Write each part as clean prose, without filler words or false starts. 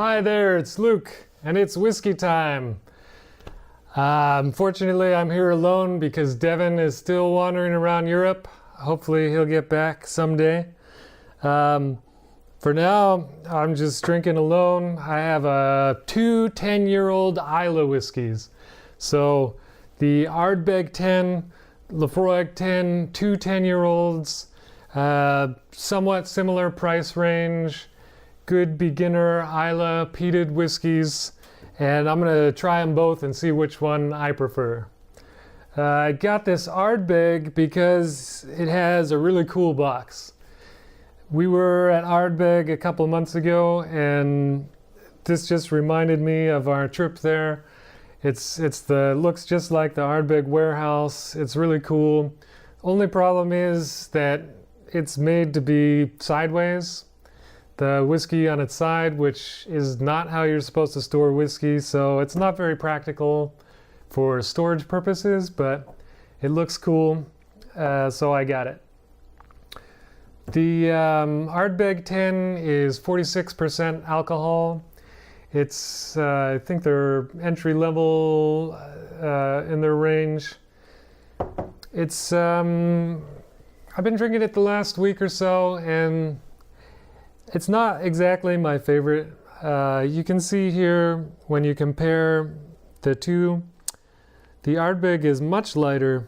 Hi there, it's Luke, and it's whiskey time. Unfortunately, I'm here alone because Devin is still wandering around Europe. Hopefully, he'll get back someday. For now, I'm just drinking alone. I have two 10-year-old Islay whiskies. So, the Ardbeg 10, Laphroaig 10, two 10-year-olds, somewhat similar price range, good beginner Islay peated whiskeys, and I'm gonna try them both and see which one I prefer. I got this Ardbeg because it has a really cool box. We were at Ardbeg a couple months ago, and this just reminded me of our trip there. Looks just like the Ardbeg warehouse. It's really cool. Only problem is that it's made to be sideways. The whiskey on its side, which is not how you're supposed to store whiskey, so it's not very practical for storage purposes, but it looks cool, so I got it. The Ardbeg 10 is 46% alcohol. It's, I think they're entry level in their range. It's, I've been drinking it the last week or so, and it's not exactly my favorite. You can see here when you compare the two, the Ardbeg is much lighter.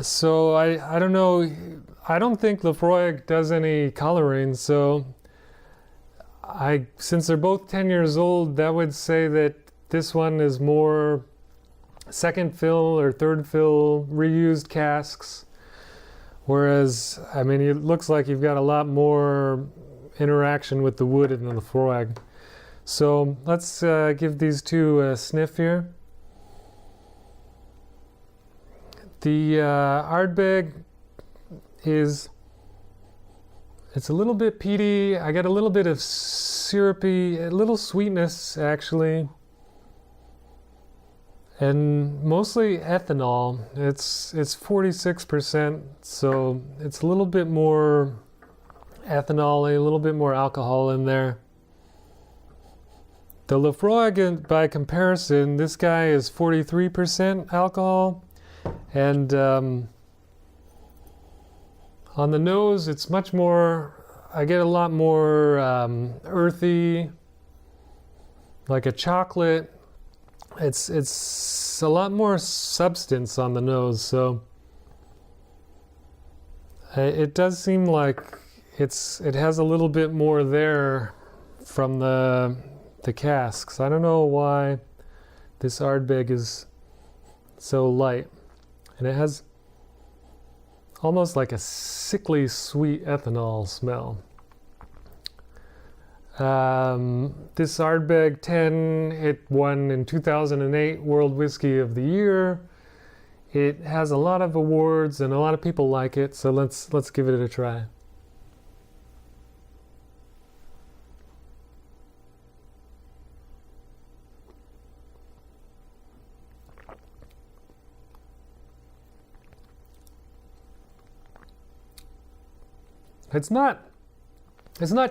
So I don't know, I don't think Laphroaig does any coloring, so since they're both 10 years old, that would say that this one is more second fill or third fill reused casks. Whereas, I mean, it looks like you've got a lot more interaction with the wood in the Laphroaig. So let's give these two a sniff here. The Ardbeg it's a little bit peaty. I get a little bit of syrupy, a little sweetness actually, and mostly ethanol. It's 46%, so it's a little bit more ethanol-y, a little bit more alcohol in there. The Laphroaig, by comparison, this guy is 43% alcohol, and on the nose, it's much more, I get a lot more earthy, like a chocolate. It's a lot more substance on the nose, so it does seem like it has a little bit more there from the casks. I don't know why this Ardbeg is so light, and it has almost like a sickly sweet ethanol smell. This Ardbeg 10, it won in 2008 World Whiskey of the Year. It has a lot of awards and a lot of people like it, so let's give it a try. It's not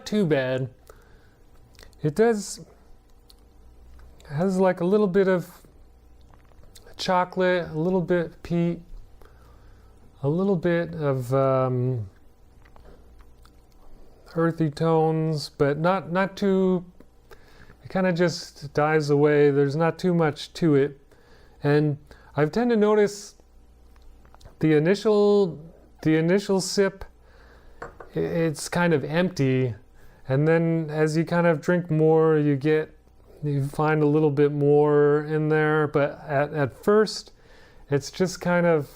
too bad. It has like a little bit of chocolate, a little bit peat, a little bit of earthy tones, but not too, it kind of just dies away. There's not too much to it. And I tend to notice the initial sip, it's kind of empty, and then as you kind of drink more, you find a little bit more in there, but at first it's just kind of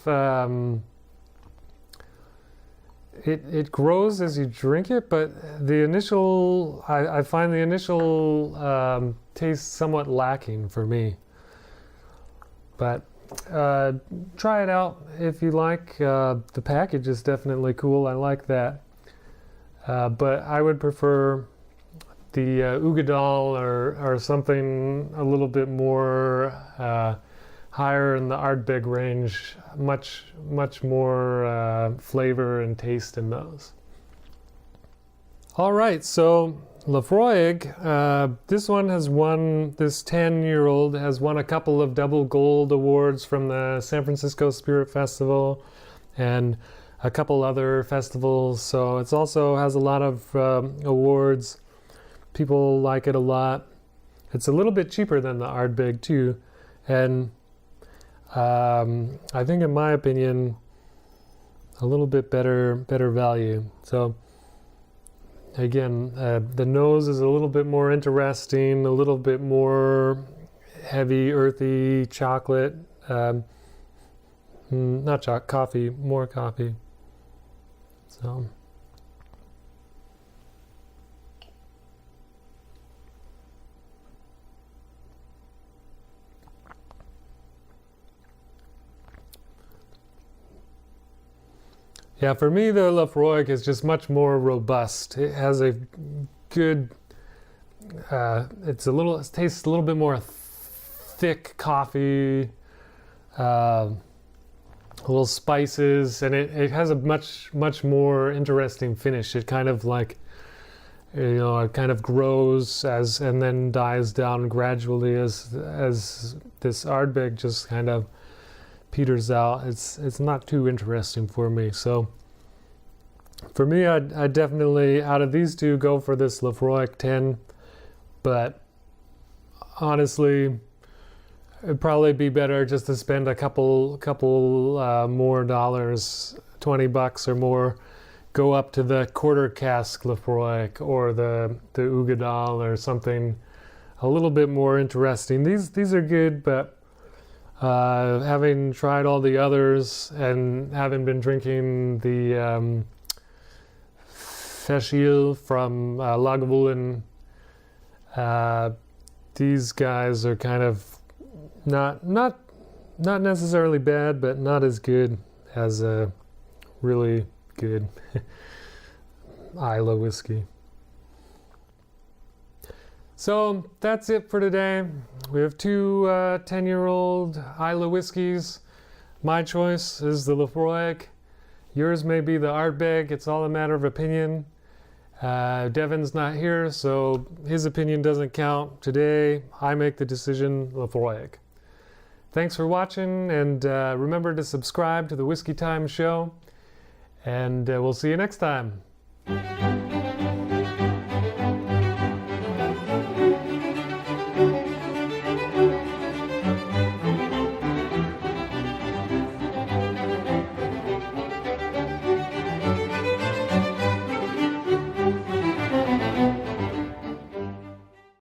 it grows as you drink it, but I find the initial taste somewhat lacking for me. But try it out if you like. The package is definitely cool. I like that. But I would prefer the Ugadal or something a little bit more higher in the Ardbeg range. Much more flavor and taste in those. All right, so Laphroaig, this one has won, this 10-year-old has won a couple of double gold awards from the San Francisco Spirit Festival and a couple other festivals. So it also has a lot of awards. People like it a lot. It's a little bit cheaper than the Ardbeg too. And I think, in my opinion, a little bit better value. So again, the nose is a little bit more interesting, a little bit more heavy, earthy chocolate. Not chocolate, coffee, more coffee. So. Yeah, for me, the Laphroaig is just much more robust. It has a good, it tastes a little bit more thick coffee, little spices, and it has a much more interesting finish. It kind of like, it kind of grows and then dies down gradually as this Ardbeg just kind of peters out. It's not too interesting for me. So for me, I'd definitely, out of these two, go for this Laphroaig 10. But honestly, it'd probably be better just to spend a couple more dollars, $20 or more, go up to the quarter cask Laphroaig or the Ugadal or something a little bit more interesting. These are good, but having tried all the others and having been drinking the Feshil from Lagavulin, these guys are kind of not necessarily bad, but not as good as a really good Islay whiskey. So that's it for today. We have two 10-year-old Islay whiskies. My choice is the Laphroaig. Yours may be the Ardbeg. It's all a matter of opinion. Devin's not here, so his opinion doesn't count. Today, I make the decision, Laphroaig. Thanks for watching, and remember to subscribe to the Whiskey Time Show, and we'll see you next time.